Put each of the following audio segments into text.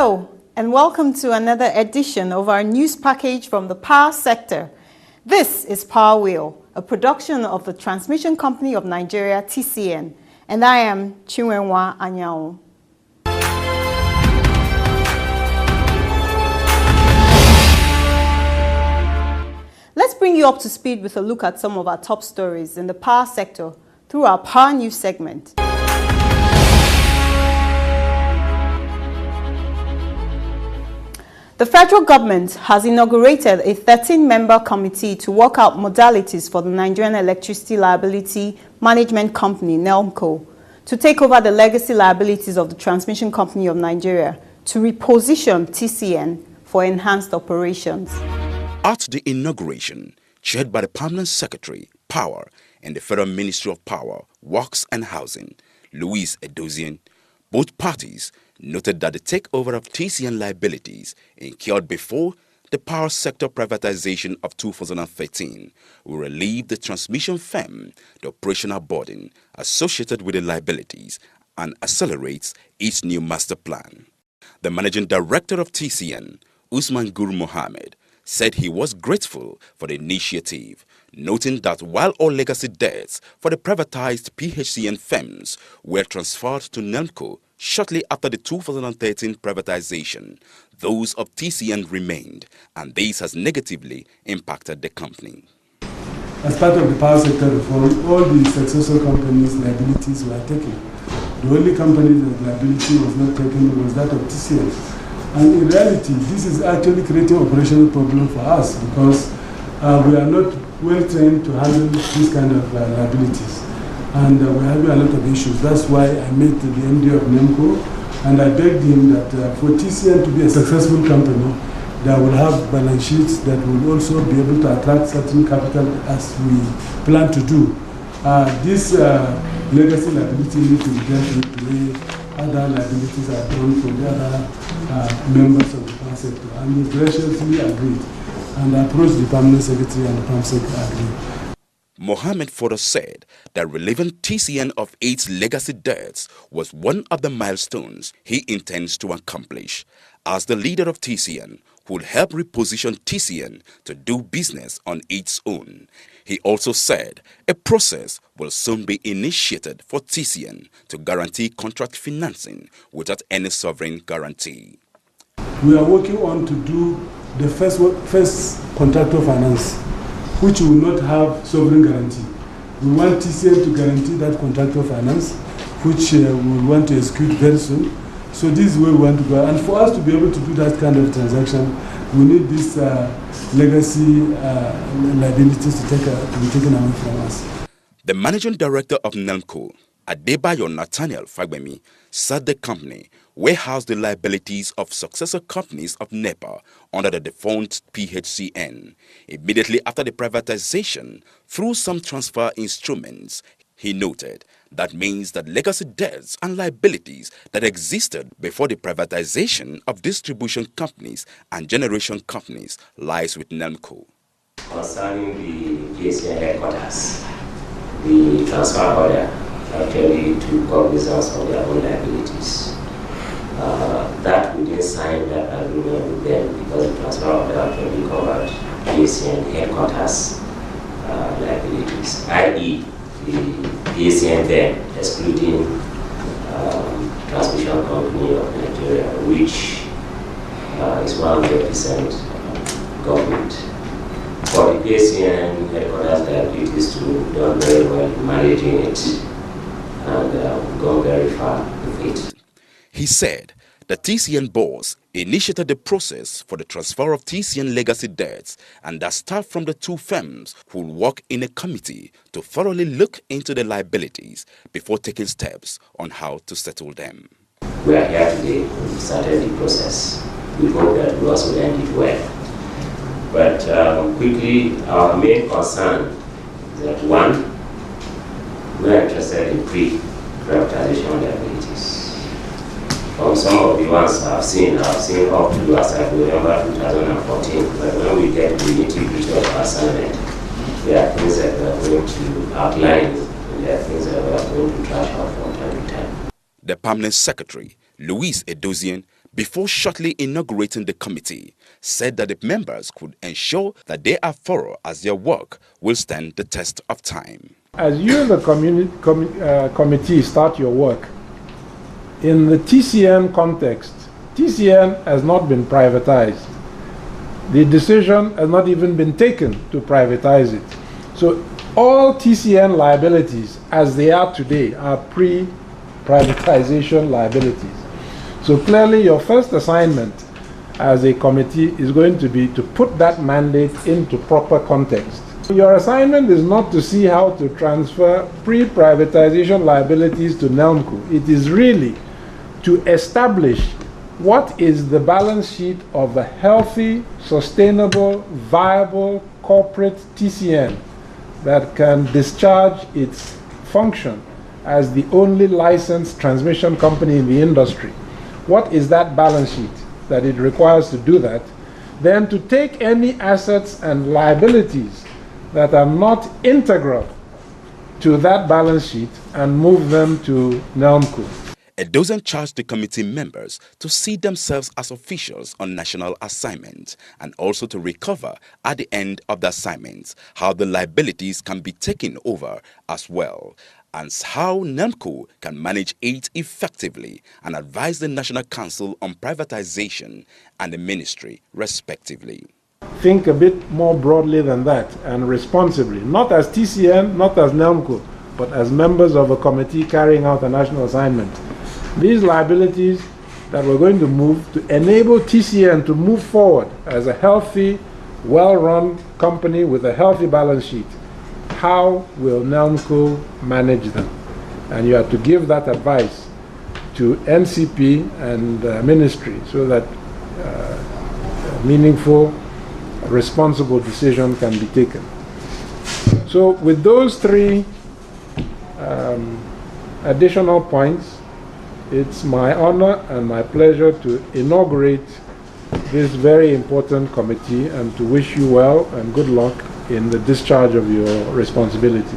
Hello, and welcome to another edition of our news package from the power sector. This is Power Wheel, a production of the Transmission Company of Nigeria, TCN, and I am Chinwenwa Anyao. Let's bring you up to speed with a look at some of our top stories in the power sector through our Power News segment. The federal government has inaugurated a 13-member committee to work out modalities for the Nigerian Electricity Liability Management Company, NELMCO, to take over the legacy liabilities of the Transmission Company of Nigeria to reposition TCN for enhanced operations. At the inauguration, chaired by the Permanent Secretary, Power, in the Federal Ministry of Power, Works and Housing, Louis Edozian, both parties noted that the takeover of TCN liabilities incurred before the power sector privatization of 2013 will relieve the transmission firm the operational burden associated with the liabilities and accelerates its new master plan. The managing director of TCN, Usman Guru Mohammed, said he was grateful for the initiative, noting that while all legacy debts for the privatized PHCN firms were transferred to NELMCO shortly after the 2013 privatization, those of TCN remained, and this has negatively impacted the company. As part of the power sector reform, all the successor companies' liabilities were taken. The only company that liability was not taken was that of TCN. And in reality, this is actually creating operational problem for us because we are not well trained to handle this kind of liabilities. And we're having a lot of issues. That's why I met the MD of NEMCO and I begged him that for TCN to be a successful company, that will have balance sheets that will also be able to attract certain capital as we plan to do. This legacy liability needs to be dealt with the way other liabilities are done for the other members of the power sector. And we graciously agreed and approached the Permanent Secretary and the Permanent Secretary agreed. Mohammed further said that relieving TCN of its legacy debts was one of the milestones he intends to accomplish. As the leader of TCN, who would help reposition TCN to do business on its own. He also said a process will soon be initiated for TCN to guarantee contract financing without any sovereign guarantee. We are working on to do the first contractor finance, which will not have sovereign guarantee. We want TCN to guarantee that contractor finance, which we want to execute very soon. So this is where we want to go. And for us to be able to do that kind of transaction, we need this legacy liabilities to be taken away from us. The managing director of NELMCO, Adebayo Nathaniel Fagbemi, said the company warehoused the liabilities of successor companies of NEPA under the defunct PHCN. Immediately after the privatization, through some transfer instruments, he noted that means that legacy debts and liabilities that existed before the privatization of distribution companies and generation companies lies with NELMCO. Concerning the TCN headquarters, the transfer order actually took cognizance of their own liabilities. That we didn't sign that agreement with them because the transfer order actually covered TCN headquarters liabilities, i.e. the TCN then, excluding Transmission Company of Nigeria, which is 100% government. For the TCN headquarters liabilities to done very well in managing it and gone very far with it. He said the TCN boss initiated the process for the transfer of TCN legacy debts and that staff from the two firms will work in a committee to thoroughly look into the liabilities before taking steps on how to settle them. We are here today, we started the process. We hope that we also end it well. But quickly, our main concern is that one, we are interested in pre-privatization liabilities. From some of the ones I've seen up to as I remember 2014, but when we get to the nitty-gritty of our assignment, there are things that we are going to outline, and there are things that we are going to trash out from time to time. The Permanent Secretary, Louis Edozian, before shortly inaugurating the committee, said that the members could ensure that they are thorough as their work will stand the test of time. As you and the committee start your work, in the TCN context, TCN has not been privatized. The decision has not even been taken to privatize it. So all TCN liabilities as they are today are pre-privatization liabilities. So clearly your first assignment as a committee is going to be to put that mandate into proper context. Your assignment is not to see how to transfer pre-privatization liabilities to NELMCO. It is really to establish what is the balance sheet of a healthy, sustainable, viable corporate TCN that can discharge its function as the only licensed transmission company in the industry. What is that balance sheet that it requires to do that? Then to take any assets and liabilities that are not integral to that balance sheet and move them to NELMCO. Edozian charged the committee members to see themselves as officials on national assignment and also to recover at the end of the assignments how the liabilities can be taken over as well, and how NELMCO can manage it effectively, and advise the National Council on Privatization and the Ministry respectively. Think a bit more broadly than that and responsibly, not as TCN, not as NELMCO, but as members of a committee carrying out a national assignment. These liabilities that we're going to move to enable TCN to move forward as a healthy, well-run company with a healthy balance sheet. How will NELMCO manage them? And you have to give that advice to NCP and Ministry so that meaningful, responsible decision can be taken. So with those three additional points, it's my honor and my pleasure to inaugurate this very important committee and to wish you well and good luck in the discharge of your responsibility.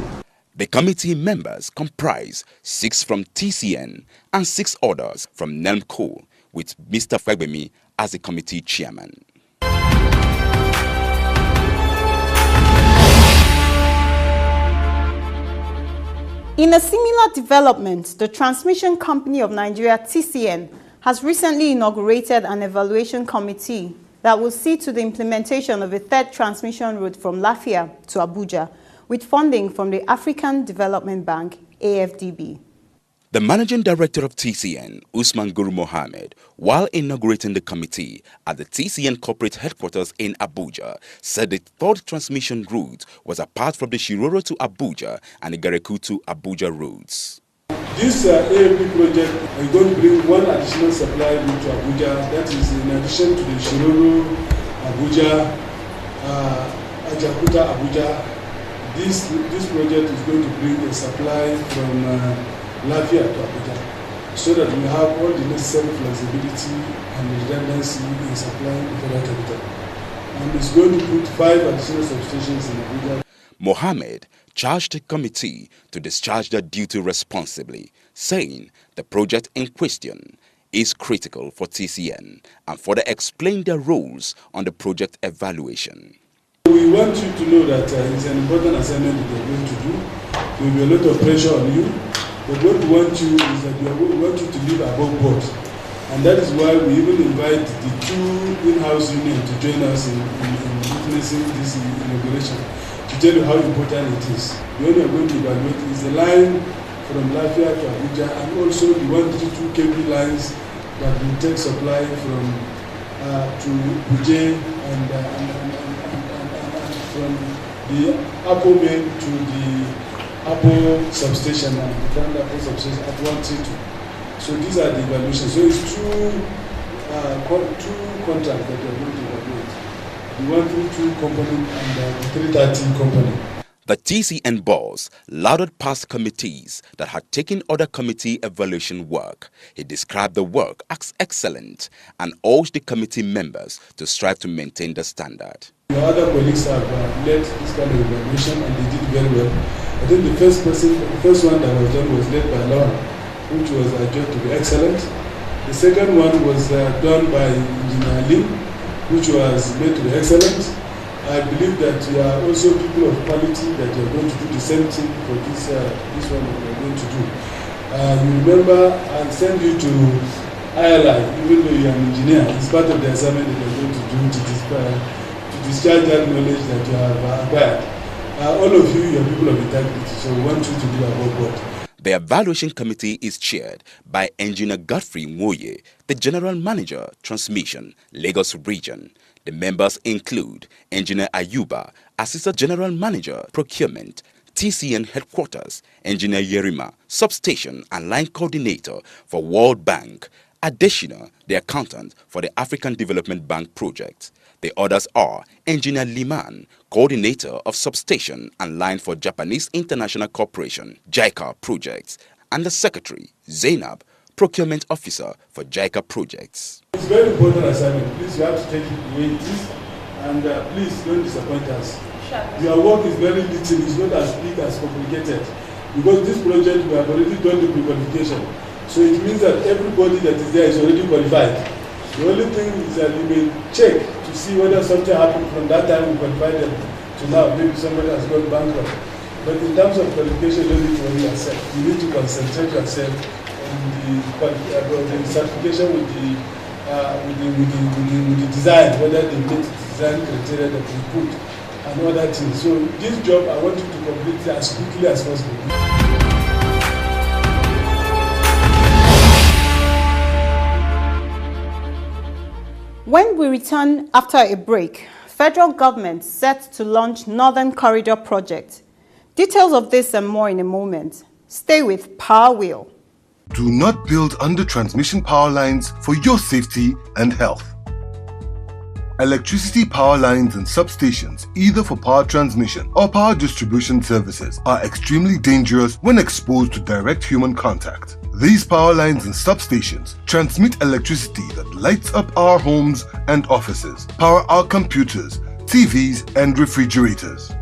The committee members comprise 6 from TCN and 6 others from NELMCO, with Mr. Fagbemi as the committee chairman. In a similar development, the Transmission Company of Nigeria, TCN, has recently inaugurated an evaluation committee that will see to the implementation of a third transmission route from Lafia to Abuja, with funding from the African Development Bank, AFDB. The managing director of TCN, Usman Guru Mohammed, while inaugurating the committee at the TCN corporate headquarters in Abuja, said the third transmission route was apart from the Shiroro to Abuja and the Gareku to Abuja routes. This AFD project is going to bring one additional supply route to Abuja. That is in addition to the Shiroro, Abuja, Ajakuta, Abuja. This project is going to bring a supply from Lafia to Abuja, so that we have all the necessary flexibility and redundancy in supplying the federal capital. And it's going to put 5 additional substations in Abuja. Mohammed charged the committee to discharge their duty responsibly, saying the project in question is critical for TCN, and further explained their roles on the project evaluation. We want you to know that it's an important assignment that you're going to do. There will be a lot of pressure on you. But what we want you is that we want you to live above board. And that is why we even invite the 2 in-house unions to join us in witnessing this inauguration, to tell you how important it is. The only we are going to evaluate is the line from Lafia to Abuja, and also the 132 kV lines that will take supply from to Buje and from the Apple main to the Apple substation and the current Apple substation at 132. So these are the evaluations. So it's 2 contracts that we are going to evaluate. The 132 company and the 313 company. The TCN boss lauded past committees that had taken other committee evaluation work. He described the work as excellent and urged the committee members to strive to maintain the standard. The other colleagues have led this kind of evaluation and they did very well. I think the first one that was done was led by Laura, which was adjudged to be excellent. The second one was done by Engineer Lim, which was made to be excellent. I believe that you are also people of quality, that you are going to do the same thing for this one that you are going to do. You remember, I'll send you to ILI, even though you are an engineer. It's part of the assignment that you are going to do to discharge that knowledge that you have acquired. All of you, you are people of integrity, so we want you to do above board. The evaluation committee is chaired by Engineer Godfrey Moye, the General Manager, Transmission, Lagos Region. The members include Engineer Ayuba, Assistant General Manager, Procurement, TCN Headquarters, Engineer Yerima, Substation and Line Coordinator for World Bank, Adeshina, the Accountant for the African Development Bank Project. The others are Engineer Liman, Coordinator of Substation and Line for Japanese International Corporation, JICA Projects, and the Secretary, Zainab, Procurement Officer for JICA Projects. It's a very important assignment. Please, you have to take it the way it is, and please don't disappoint us. Sure. Your work is very little, it's not as big as complicated. Because this project, we have already done the pre-qualification. So it means that everybody that is there is already qualified. The only thing is that you may check to see whether something happened from that time we qualified them to now. Maybe somebody has gone bankrupt. But in terms of qualification, you don't need to worry yourself. You need to concentrate yourself on the certification with the design, whether they meet the design criteria that we put and other things. So this job, I want you to complete it as quickly as possible. When we return after a break, federal government set to launch Northern Corridor project. Details of this and more in a moment. Stay with Power Wheel. Do not build under transmission power lines for your safety and health. Electricity power lines and substations, either for power transmission or power distribution services, are extremely dangerous when exposed to direct human contact. These power lines and substations transmit electricity that lights up our homes and offices, power our computers, TVs, and refrigerators.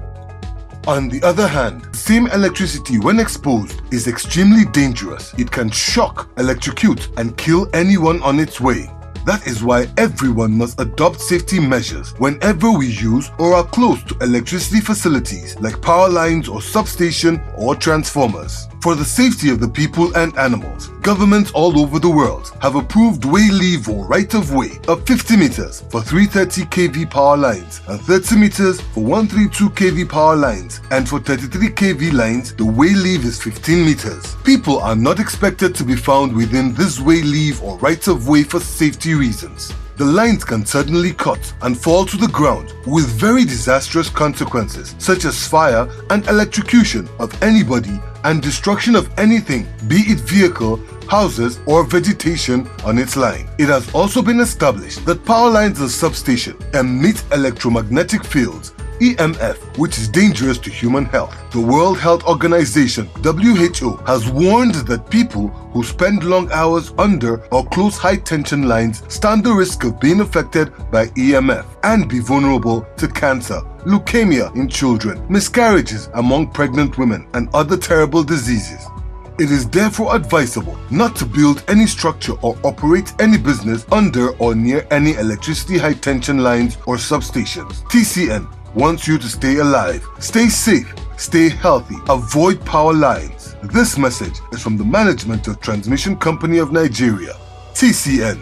On the other hand, the same electricity when exposed is extremely dangerous. It can shock, electrocute, and kill anyone on its way. That is why everyone must adopt safety measures whenever we use or are close to electricity facilities like power lines or substation or transformers. For the safety of the people and animals, governments all over the world have approved way leave or right-of-way of 50 meters for 330 kV power lines and 30 meters for 132 kV power lines, and for 33 kV lines, the way leave is 15 meters. People are not expected to be found within this way leave or right-of-way for safety reasons. The lines can suddenly cut and fall to the ground with very disastrous consequences such as fire and electrocution of anybody and destruction of anything, be it vehicle, houses or vegetation on its line. It has also been established that power lines and substation emit electromagnetic fields, EMF, which is dangerous to human health. The World Health Organization, WHO, has warned that people who spend long hours under or close high-tension lines stand the risk of being affected by EMF and be vulnerable to cancer, leukemia in children, miscarriages among pregnant women, and other terrible diseases. It is therefore advisable not to build any structure or operate any business under or near any electricity high-tension lines or substations. TCN wants you to stay alive, stay safe, stay healthy, avoid power lines. This message is from the management of Transmission Company of Nigeria, TCN.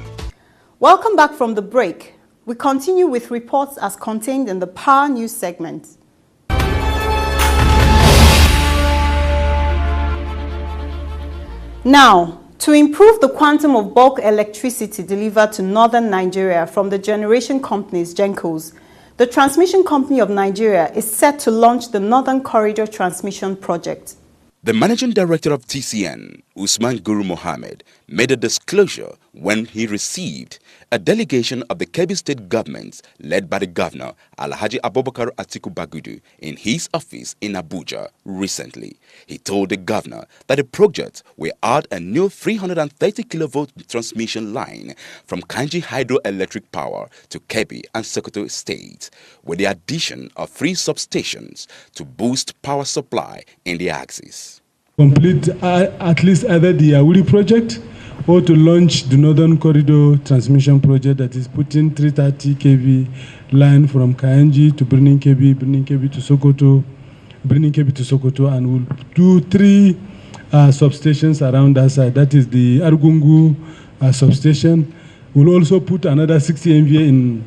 Welcome back from the break. We continue with reports as contained in the Power News segment. Now, to improve the quantum of bulk electricity delivered to northern Nigeria from the generation companies GENCOs, the Transmission Company of Nigeria is set to launch the Northern Corridor Transmission Project. The Managing Director of TCN, Usman Guru Mohammed, made a disclosure when he received a delegation of the Kebbi State government led by the Governor, Alhaji Abubakar Atiku Bagudu, in his office in Abuja recently. He told the Governor that the project will add a new 330 kilovolt transmission line from Kanji Hydroelectric Power to Kebbi and Sokoto States, with the addition of 3 substations to boost power supply in the axis. Complete at least either the Awuri project or to launch the Northern Corridor Transmission Project that is putting 330 kV line from Kayenji to Birnin Kebbi to Sokoto, and we'll do 3 substations around that side. That is the Argungu substation. We'll also put another 60 MVA in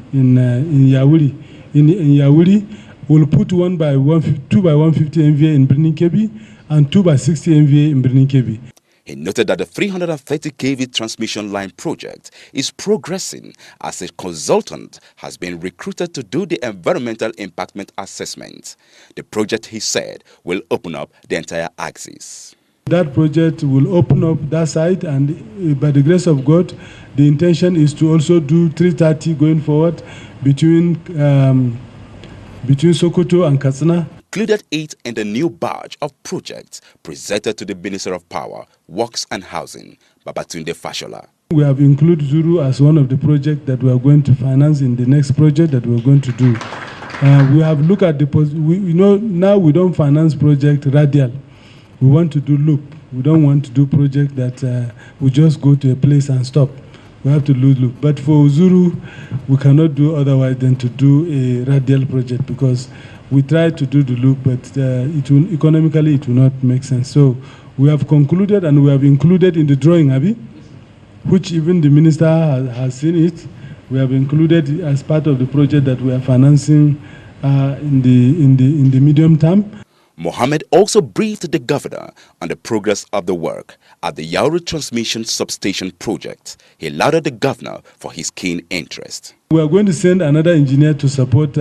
Yauri. In Yauri, we'll put 2 by 150 MVA in Birnin Kebbi and 2 by 60 MVA in Birnin Kebbi. He noted that the 330 kV transmission line project is progressing as a consultant has been recruited to do the environmental impactment assessment. The project, he said, will open up the entire axis. That project will open up that side, and by the grace of God, the intention is to also do 330 going forward between Sokoto and Katsina. Included it in the new batch of projects presented to the Minister of Power, Works and Housing, Babatunde Fashola. We have included Zuru as one of the projects that we are going to finance in the next project that we are going to do. We have looked at now we don't finance project radial. We want to do loop. We don't want to do project that we just go to a place and stop. We have to loop. But for Zuru, we cannot do otherwise than to do a radial project, because we tried to do the loop, but economically it will not make sense. So we have concluded, and we have included in the drawing, Abi, which even the minister has seen it. We have included as part of the project that we are financing in the medium term. Mohammed also briefed the governor on the progress of the work at the Yauri Transmission Substation project. He lauded the governor for his keen interest. We are going to send another engineer to support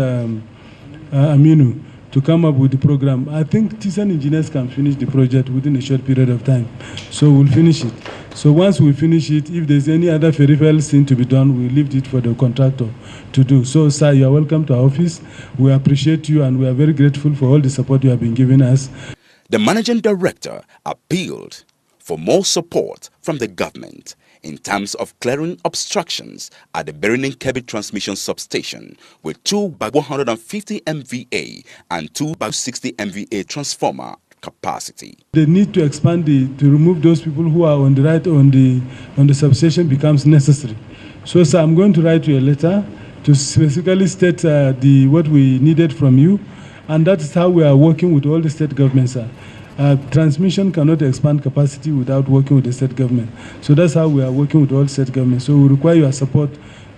Aminu to come up with the program. I think TCN engineers can finish the project within a short period of time. So we'll finish it. So once we finish it, if there's any other peripheral thing to be done, we'll leave it for the contractor to do. So, sir, you are welcome to our office. We appreciate you, and we are very grateful for all the support you have been giving us. The managing director appealed for more support from the government in terms of clearing obstructions at the Birnin Kebbi transmission substation with 2 by 150 MVA and 2 by 60 MVA transformer capacity. The need to expand to remove those people who are on the right on the substation becomes necessary. So, sir, I'm going to write you a letter to specifically state what we needed from you, and that is how we are working with all the state governments, sir. Transmission cannot expand capacity without working with the state government. So that's how we are working with all state governments. So we require your support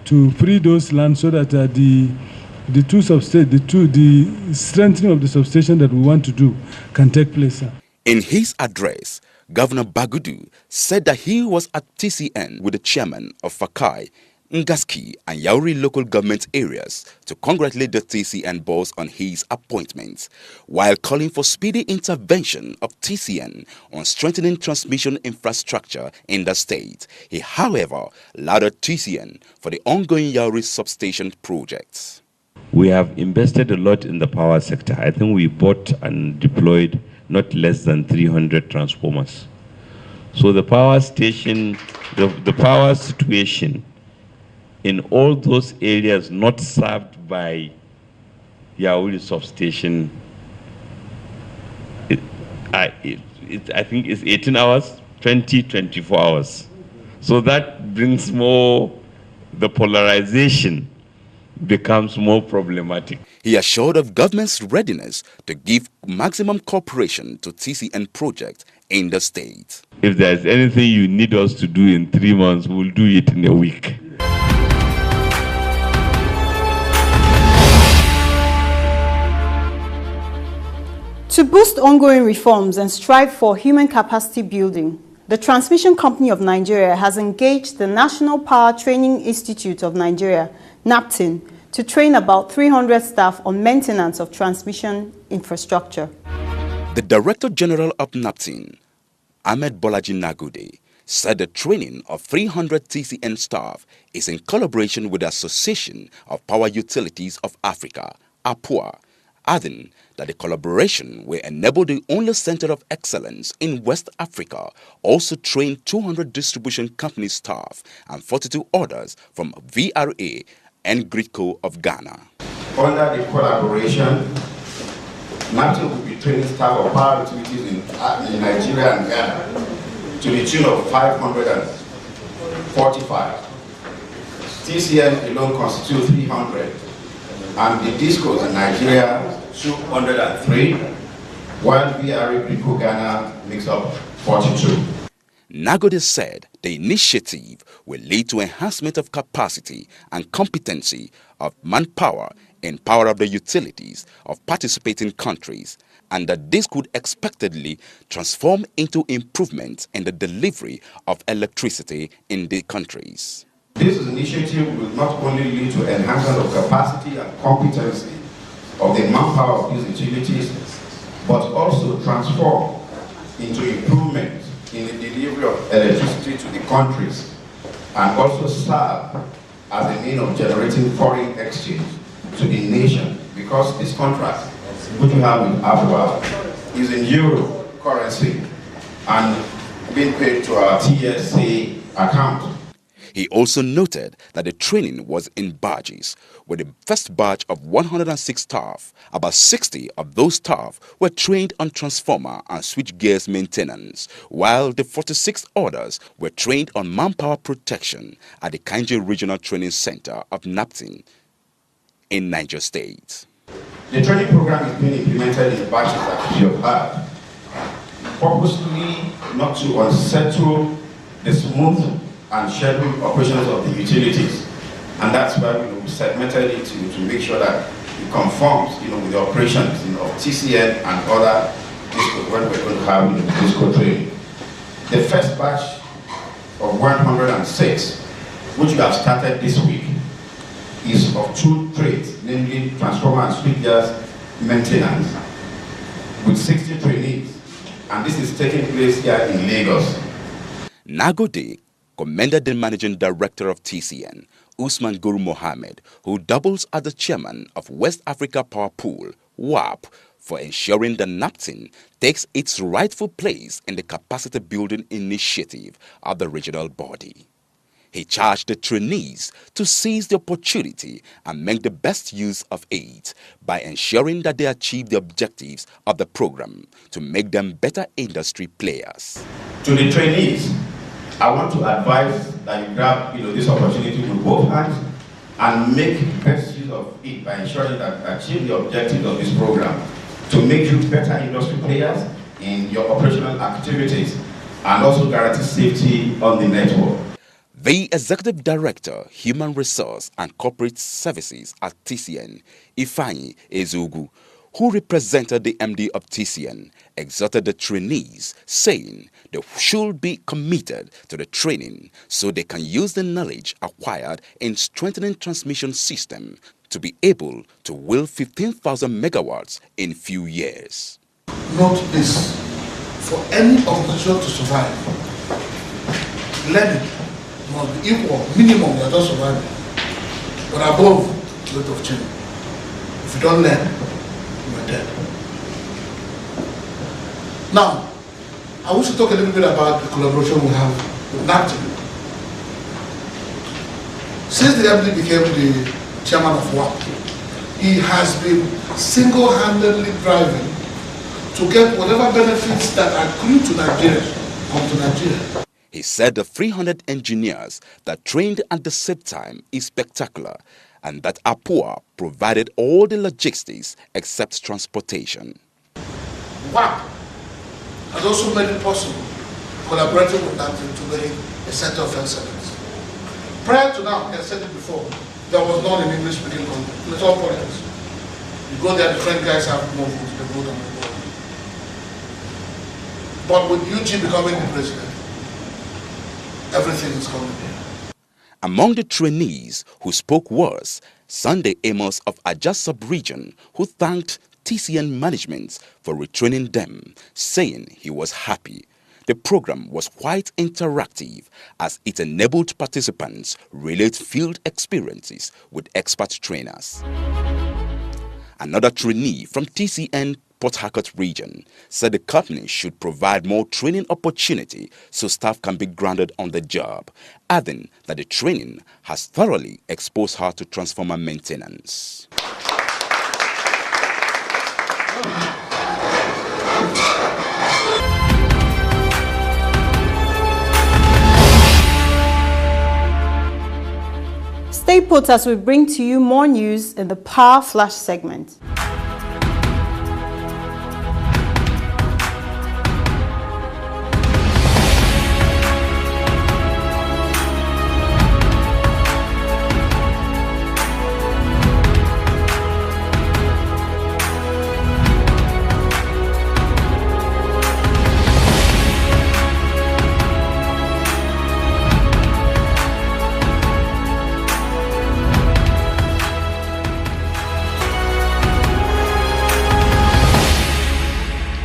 to free those lands so that the strengthening of the substation that we want to do can take place, sir. In his address, Governor Bagudu said that he was at TCN with the chairman of Fakai, Ngaski and Yauri local government areas to congratulate the TCN boss on his appointment, while calling for speedy intervention of TCN on strengthening transmission infrastructure in the state. He, however, lauded TCN for the ongoing Yauri substation projects. We have invested a lot in the power sector. I think we bought and deployed not less than 300 transformers. So the power station, the power situation in all those areas not served by Yauri substation, I think it's 18 hours, 24 hours. So that brings more, the polarization becomes more problematic. He assured of government's readiness to give maximum cooperation to TCN project in the state. If there's anything you need us to do in 3 months, we'll do it in a week. To boost ongoing reforms and strive for human capacity building, the Transmission Company of Nigeria has engaged the National Power Training Institute of Nigeria, NAPTIN, to train about 300 staff on maintenance of transmission infrastructure. The Director General of NAPTIN, Ahmed Bolaji Nagode, said the training of 300 TCN staff is in collaboration with the Association of Power Utilities of Africa, APUA, adding that the collaboration will enable the only center of excellence in West Africa also train 200 distribution company staff and 42 others from VRA and Gridco of Ghana. Under the collaboration, NAPTIN will be training staff of power utilities in Nigeria and Ghana to the tune of 500 45. TCN alone constitutes 300, and the discos in Nigeria 203, while VRA Brico Ghana makes up 42. Nagode said the initiative will lead to enhancement of capacity and competency of manpower and power of the utilities of participating countries, and that this could expectedly transform into improvement in the delivery of electricity in the countries. This initiative will not only lead to enhancement of capacity and competency of the manpower of these utilities, but also transform into improvement in the delivery of electricity to the countries, and also serve as a means of generating foreign exchange to the nation, because this contract which we have with Africa is in euro currency and being paid to our TSA account. He also noted that the training was in batches, with the first batch of 106 staff. About 60 of those staff were trained on transformer and switchgears maintenance, while the 46 others were trained on manpower protection at the Kanji Regional Training Center of Napton in Niger State. The training program is being implemented in batches that you have had, purposely not to unsettle the smooth and scheduled operations of the utilities, and that's why we segmented it to make sure that it conforms, with the operations, of TCN and other discos when we're going to have disco training. The first batch of 106, which we have started this week, is of two trades, namely transformer and switchgears maintenance, with 60 trainees, and this is taking place here in Lagos. Nagode commended the managing director of TCN, Usman Guru Mohammed, who doubles as the chairman of West Africa Power Pool, WAP, for ensuring that Napton takes its rightful place in the capacity building initiative of the regional body. He charged the trainees to seize the opportunity and make the best use of it by ensuring that they achieve the objectives of the program to make them better industry players. To the trainees, I want to advise that you grab this opportunity with both hands and make best use of it by ensuring that you achieve the objectives of this program to make you better industry players in your operational activities and also guarantee safety on the network. The Executive Director, Human Resource and Corporate Services at TCN, Ifeanyi Ezugu, who represented the MD of TCN, exhorted the trainees, saying they should be committed to the training so they can use the knowledge acquired in strengthening transmission system to be able to wield 15,000 megawatts in few years. Note this: for any organization to survive, learning must be equal, minimum, you are just surviving, but above the rate of change. If you don't learn, you are dead. Now, I wish to talk a little bit about the collaboration we have with Napton. Since the MD became the chairman of WAP, he has been single-handedly driving to get whatever benefits that accrue to Nigeria come to Nigeria. He said the 300 engineers that trained at the same time is spectacular, and that APUA provided all the logistics except transportation. WAP has also made it possible, collaborating with Napton, to make a center of excellence. Prior to now, I said it before, there was none in English-speaking countries. It's all politics. You go there, the French guys have more votes, they vote on the board. But with UG becoming the president, everything is coming here. Among the trainees who spoke was Sunday Amos of Ajah sub-region, who thanked TCN management for retraining them, saying he was happy. The program was quite interactive as it enabled participants relate field experiences with expert trainers. Another trainee from TCN Port Harcourt region said the company should provide more training opportunity so staff can be grounded on the job, adding that the training has thoroughly exposed her to transformer maintenance. put as we bring to you more news in the Power Flash segment.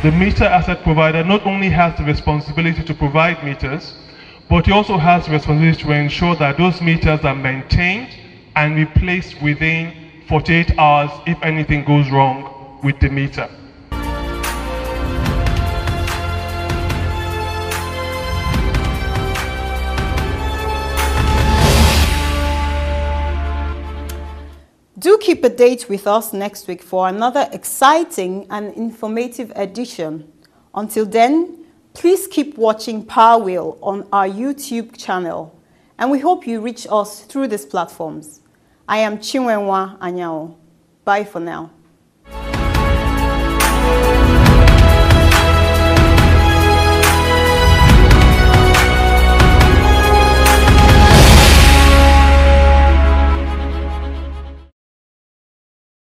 The meter asset provider not only has the responsibility to provide meters, but he also has the responsibility to ensure that those meters are maintained and replaced within 48 hours if anything goes wrong with the meter. Do keep a date with us next week for another exciting and informative edition. Until then, please keep watching Power Wheel on our YouTube channel, and we hope you reach us through these platforms. I am Chinwenwa Anyao. Bye for now.